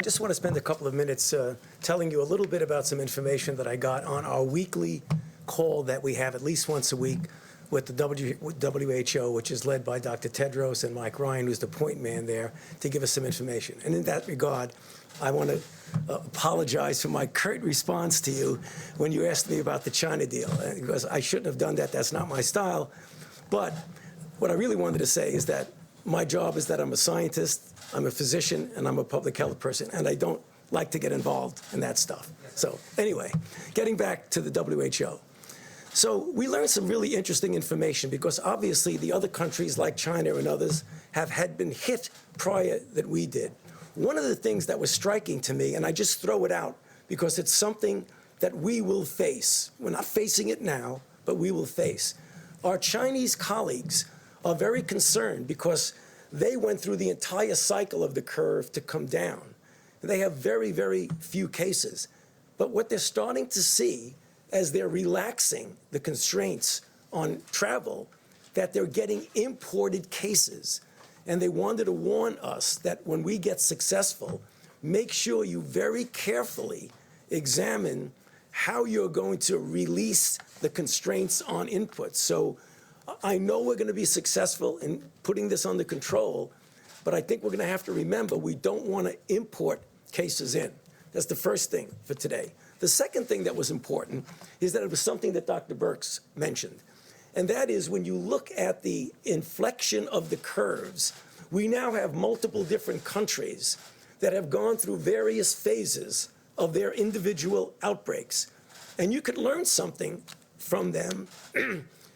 just want to spend a couple of minutes telling you a little bit about some information that I got on our weekly call that we have at least once a week with the WHO, which is led by Dr. Tedros and Mike Ryan, who's the point man there, to give us some information. And in that regard, I want to apologize for my curt response to you when you asked me about the China deal, because I shouldn't have done that. That's not my style. But what I really wanted to say is that my job is that I'm a scientist, I'm a physician, and I'm a public health person, and I don't like to get involved in that stuff. So anyway, getting back to the WHO. So we learned some really interesting information because obviously the other countries like China and others had been hit prior than we did. One of the things that was striking to me, and I just throw it out because it's something that we will face. We're not facing it now, but we will face. Our Chinese colleagues are very concerned because they went through the entire cycle of the curve to come down. They have very, very few cases. But what they're starting to see as they're relaxing the constraints on travel, that they're getting imported cases. And they wanted to warn us that when we get successful, make sure you very carefully examine how you're going to release the constraints on inputs. So I know we're going to be successful in putting this under control, but I think we're going to have to remember we don't want to import cases in. That's the first thing for today. The second thing that was important is that it was something that Dr. Birx mentioned, and that is when you look at the inflection of the curves, we now have multiple different countries that have gone through various phases of their individual outbreaks. And you could learn something from them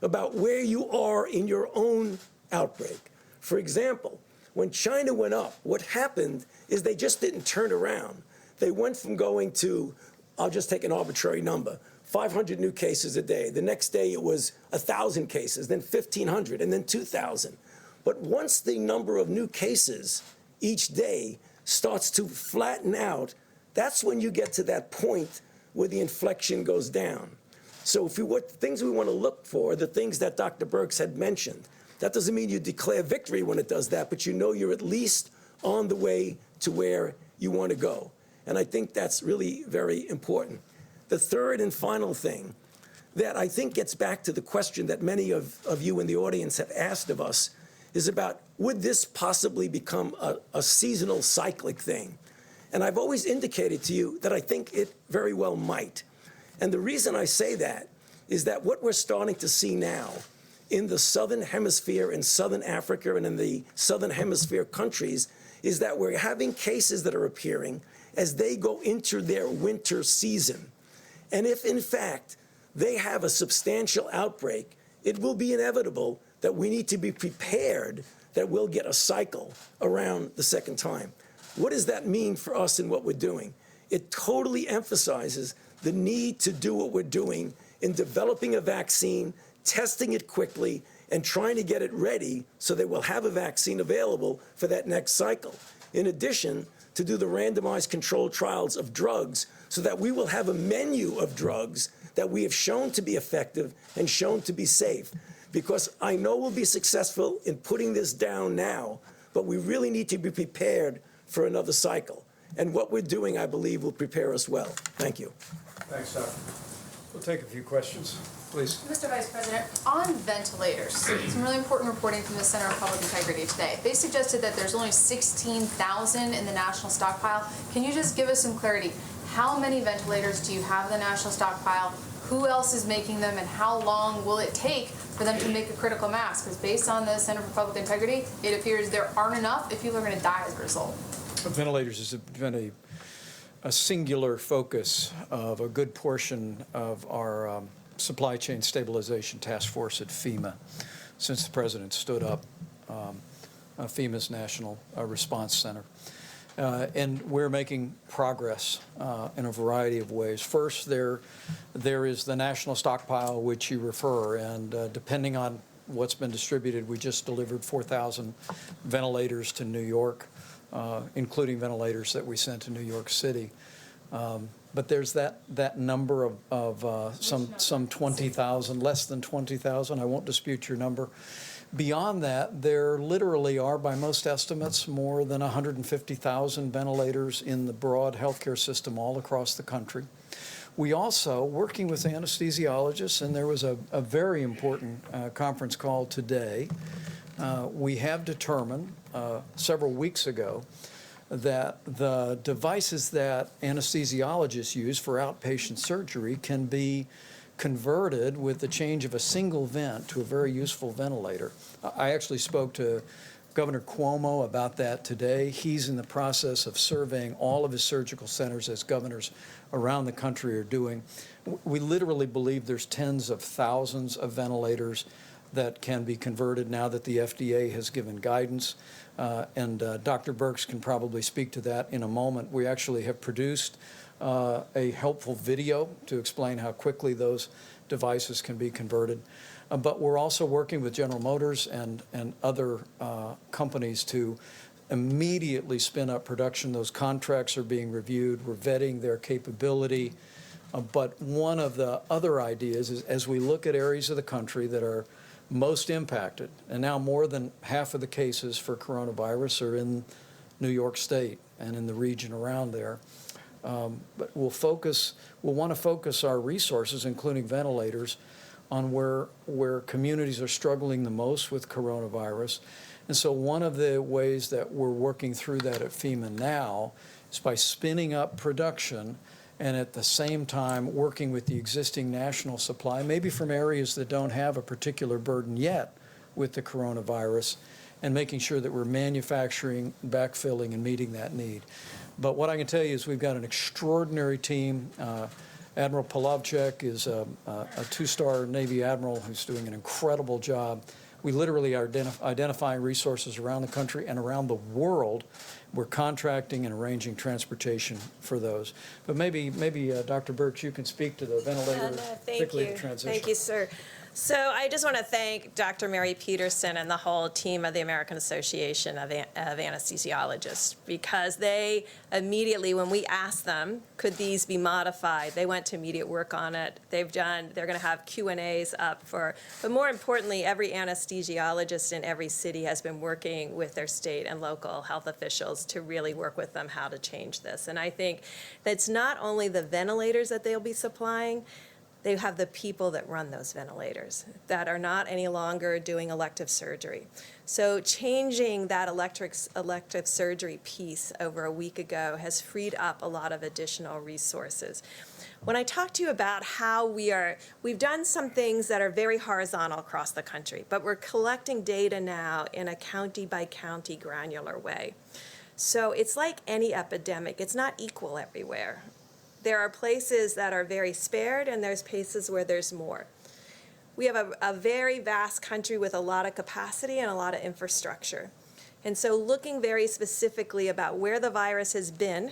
about where you are in your own outbreak. For example, when China went up, what happened is they just didn't turn around. They went from going to, I'll just take an arbitrary number, 500 new cases a day. The next day it was 1,000 cases, then 1,500, and then 2,000. But once the number of new cases each day starts to flatten out, that's when you get to that point where the inflection goes down. So what things we want to look for, the things that Dr. Birx had mentioned. That doesn't mean you declare victory when it does that, but you know you're at least on the way to where you want to go. And I think that's really very important. The third and final thing that I think gets back to the question that many of you in the audience have asked of us is about, would this possibly become a seasonal cyclic thing? And I've always indicated to you that I think it very well might. And the reason I say that is that what we're starting to see now in the Southern Hemisphere, in Southern Africa, and in the Southern Hemisphere countries is that we're having cases that are appearing as they go into their winter season. And if, in fact, they have a substantial outbreak, it will be inevitable that we need to be prepared that we'll get a cycle around the second time. What does that mean for us in what we're doing? It totally emphasizes the need to do what we're doing in developing a vaccine, testing it quickly, and trying to get it ready so that we'll have a vaccine available for that next cycle. In addition, to do the randomized controlled trials of drugs so that we will have a menu of drugs that we have shown to be effective and shown to be safe. Because I know we'll be successful in putting this down now, but we really need to be prepared for another cycle. And what we're doing, I believe, will prepare us well. Thank you. Thanks, Doc. We'll take a few questions, please. Mr. Vice President, on ventilators, some really important reporting from the Center of Public Integrity today. They suggested that there's only 16,000 in the national stockpile. Can you just give us some clarity? How many ventilators do you have in the national stockpile? Who else is making them, and how long will it take for them to make a critical mass? Because based on the Center for Public Integrity, it appears there aren't enough if people are going to die as a result. Ventilators has been a singular focus of a good portion of our supply chain stabilization task force at FEMA since the president stood up FEMA's National Response Center. And we're making progress in a variety of ways. First, there is the national stockpile, which you refer, and depending on what's been distributed, we just delivered 4,000 ventilators to New York, including ventilators that we sent to New York City. But there's that number of some 20,000, less than 20,000. I won't dispute your number. Beyond that, there literally are, by most estimates, more than 150,000 ventilators in the broad healthcare system all across the country. We also, working with anesthesiologists, and there was a very important conference call today, we have determined several weeks ago that the devices that anesthesiologists use for outpatient surgery can be converted with the change of a single vent to a very useful ventilator. I actually spoke to Governor Cuomo about that today. He's in the process of surveying all of his surgical centers, as governors around the country are doing. We literally believe there's tens of thousands of ventilators that can be converted now that the FDA has given guidance. And Dr. Birx can probably speak to that in a moment. We actually have produced a helpful video to explain how quickly those devices can be converted. But we're also working with General Motors and other companies to immediately spin up production. Those contracts are being reviewed. We're vetting their capability. But one of the other ideas is, as we look at areas of the country that are most impacted, and now more than half of the cases for coronavirus are in New York State and in the region around there, but we'll want to focus our resources, including ventilators, on where communities are struggling the most with coronavirus. And so one of the ways that we're working through that at FEMA now is by spinning up production and at the same time working with the existing national supply, maybe from areas that don't have a particular burden yet with the coronavirus, and making sure that we're manufacturing, backfilling, and meeting that need. But what I can tell you is we've got an extraordinary team. Admiral Polovchek is a two-star Navy admiral who's doing an incredible job. We literally are identifying resources around the country and around the world. We're contracting and arranging transportation for those. But maybe Dr. Birx, you can speak to the ventilator, particularly the transition. Thank you, sir. So I just want to thank Dr. Mary Peterson and the whole team of the American Association of Anesthesiologists, because they immediately, when we asked them, could these be modified, they went to immediate work on it. They're going to have Q&As up but more importantly, every anesthesiologist in every city has been working with their state and local health officials to really work with them how to change this. And I think that's not only the ventilators that they'll be supplying, they have the people that run those ventilators that are not any longer doing elective surgery. So changing that elective surgery piece over a week ago has freed up a lot of additional resources. When I talk to you about how we've done some things that are very horizontal across the country, but we're collecting data now in a county-by-county granular way. So it's like any epidemic, it's not equal everywhere. There are places that are very spared, and there's places where there's more. We have a very vast country with a lot of capacity and a lot of infrastructure. And so looking very specifically about where the virus has been,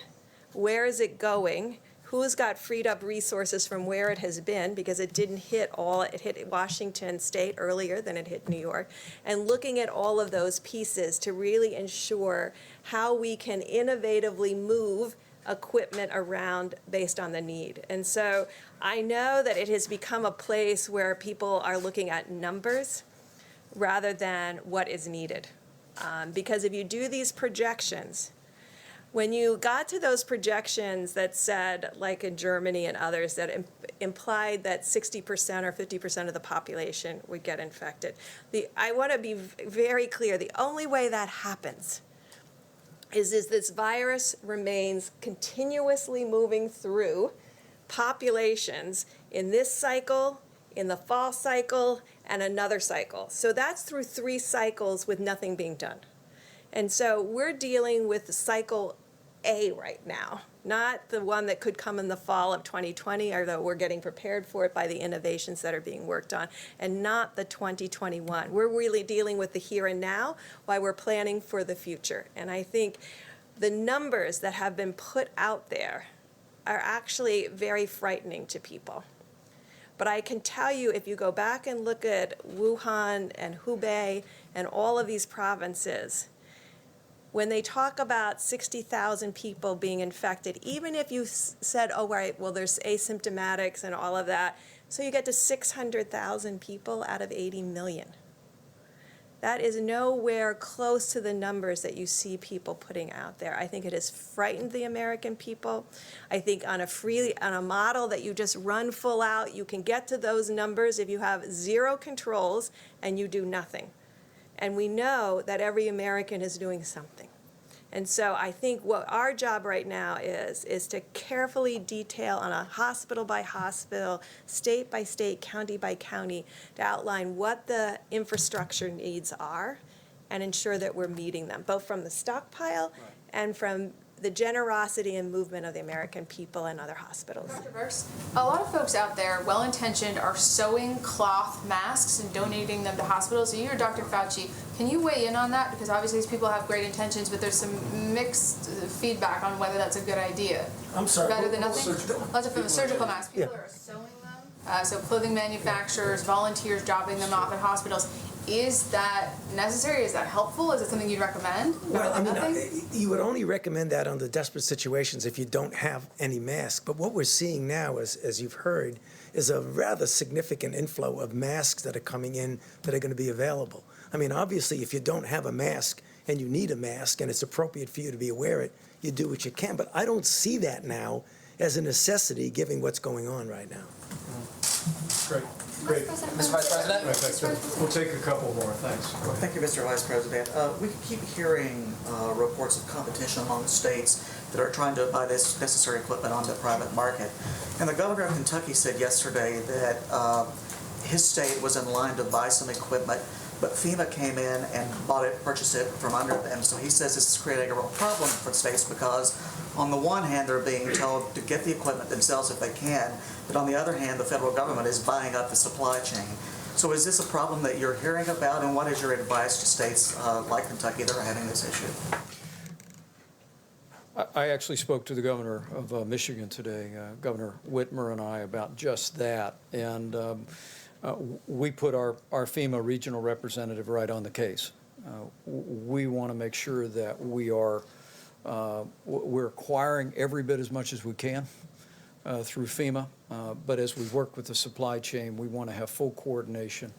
where is it going, who's got freed up resources from where it has been, because it didn't hit it hit Washington State earlier than it hit New York, and looking at all of those pieces to really ensure how we can innovatively move equipment around based on the need. And so I know that it has become a place where people are looking at numbers rather than what is needed. Because if you do these projections, when you got to those projections that said, like in Germany and others, that implied that 60% or 50% of the population would get infected, I want to be very clear, the only way that happens is this virus remains continuously moving through populations in this cycle, in the fall cycle, and another cycle. So that's through 3 cycles with nothing being done. And so we're dealing with the cycle A right now, not the one that could come in the fall of 2020, although we're getting prepared for it by the innovations that are being worked on, and not the 2021. We're really dealing with the here and now while we're planning for the future. And I think the numbers that have been put out there are actually very frightening to people. But I can tell you, if you go back and look at Wuhan and Hubei and all of these provinces, when they talk about 60,000 people being infected, even if you said, oh, right, well, there's asymptomatics and all of that, so you get to 600,000 people out of 80 million. That is nowhere close to the numbers that you see people putting out there. I think it has frightened the American people. I think on a model that you just run full out, you can get to those numbers if you have zero controls and you do nothing. And we know that every American is doing something. And so I think what our job right now is to carefully detail on a hospital by hospital, state by state, county by county, to outline what the infrastructure needs are and ensure that we're meeting them, both from the stockpile and from the generosity and movement of the American people and other hospitals. Dr. Birx, a lot of folks out there, well-intentioned, are sewing cloth masks and donating them to hospitals. So you or Dr. Fauci, can you weigh in on that? Because obviously these people have great intentions, but there's some mixed feedback on whether that's a good idea. I'm sorry. Better than nothing? Lots of surgical masks. People Yeah. are sewing them. So clothing manufacturers, volunteers dropping them off at hospitals. Is that necessary? Is that helpful? Is it something you'd recommend? Better Well, I than mean, nothing? you would only recommend that under desperate situations if you don't have any mask. But what we're seeing now, as you've heard, is a rather significant inflow of masks that are coming in that are going to be available. I mean, obviously, if you don't have a mask and you need a mask and it's appropriate for you to be wear it, you do what you can. But I don't see that now as a necessity, given what's going on right now. Great. Great. Mr. Vice President? We'll take a couple more, thanks. Go ahead. Thank you, Mr. Vice President. We keep hearing reports of competition among states that are trying to buy this necessary equipment on the private market. And the governor of Kentucky said yesterday that his state was in line to buy some equipment, but FEMA came in and purchased it from under them. So he says this is creating a real problem for states because on the one hand, they're being told to get the equipment themselves if they can, but on the other hand, the federal government is buying up the supply chain. So is this a problem that you're hearing about, and what is your advice to states like Kentucky that are having this issue? I actually spoke to the governor of Michigan today, Governor Whitmer, and I, about just that. And we put our FEMA regional representative right on the case. We want to make sure that we're acquiring every bit as much as we can through FEMA. But as we work with the supply chain, we want to have full coordination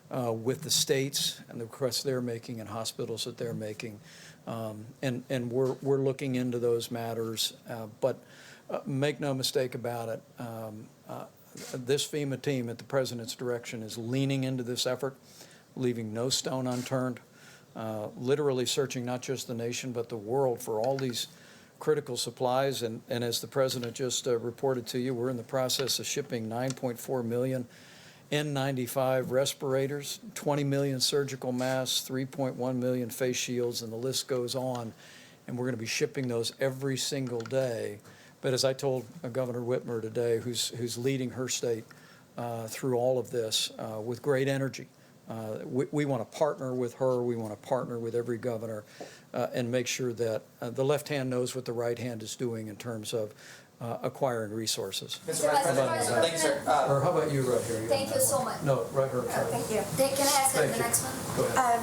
with the states and the requests they're making and hospitals that they're making. And we're looking into those matters. But make no mistake about it, this FEMA team at the President's direction is leaning into this effort, leaving no stone unturned. Literally searching not just the nation but the world for all these critical supplies. And as the President just reported to you, we're in the process of shipping 9.4 million N95 respirators, 20 million surgical masks, 3.1 million face shields, and the list goes on. And we're going to be shipping those every single day. But as I told Governor Whitmer today, who's leading her state through all of this with great energy, we want to partner with her. We want to partner with every governor and make sure that the left hand knows what the right hand is doing in terms of acquiring resources. Mr. Vice President, thank you, sir. Or how about you right here? Thank you so much. No, right here. Thank you. Can I ask Thank the you. next one? Go ahead.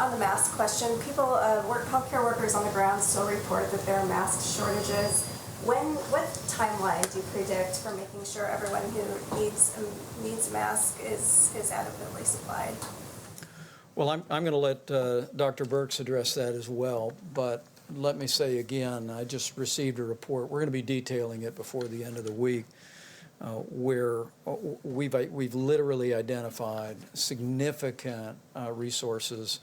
On the mask question, healthcare workers on the ground still report that there are mask shortages. What timeline do you predict for making sure everyone who needs a mask is adequately supplied? Well, I'm going to let Dr. Birx address that as well, but let me say again, I just received a report. We're going to be detailing it before the end of the week, where we've literally identified significant resources,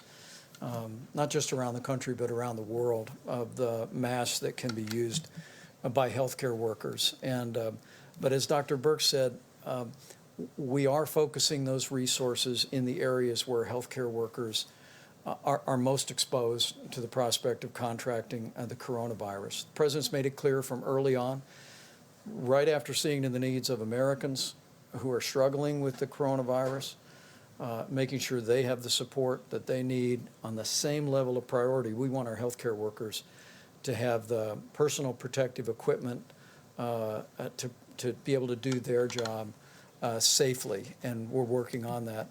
not just around the country but around the world, of the masks that can be used by healthcare workers. And but as Dr. Birx said, we are focusing those resources in the areas where healthcare workers are most exposed to the prospect of contracting the coronavirus. The President's made it clear from early on, right after seeing the needs of Americans who are struggling with the coronavirus, making sure they have the support that they need on the same level of priority. We want our healthcare workers to have the personal protective equipment to be able to do their job safely, and we're working on that.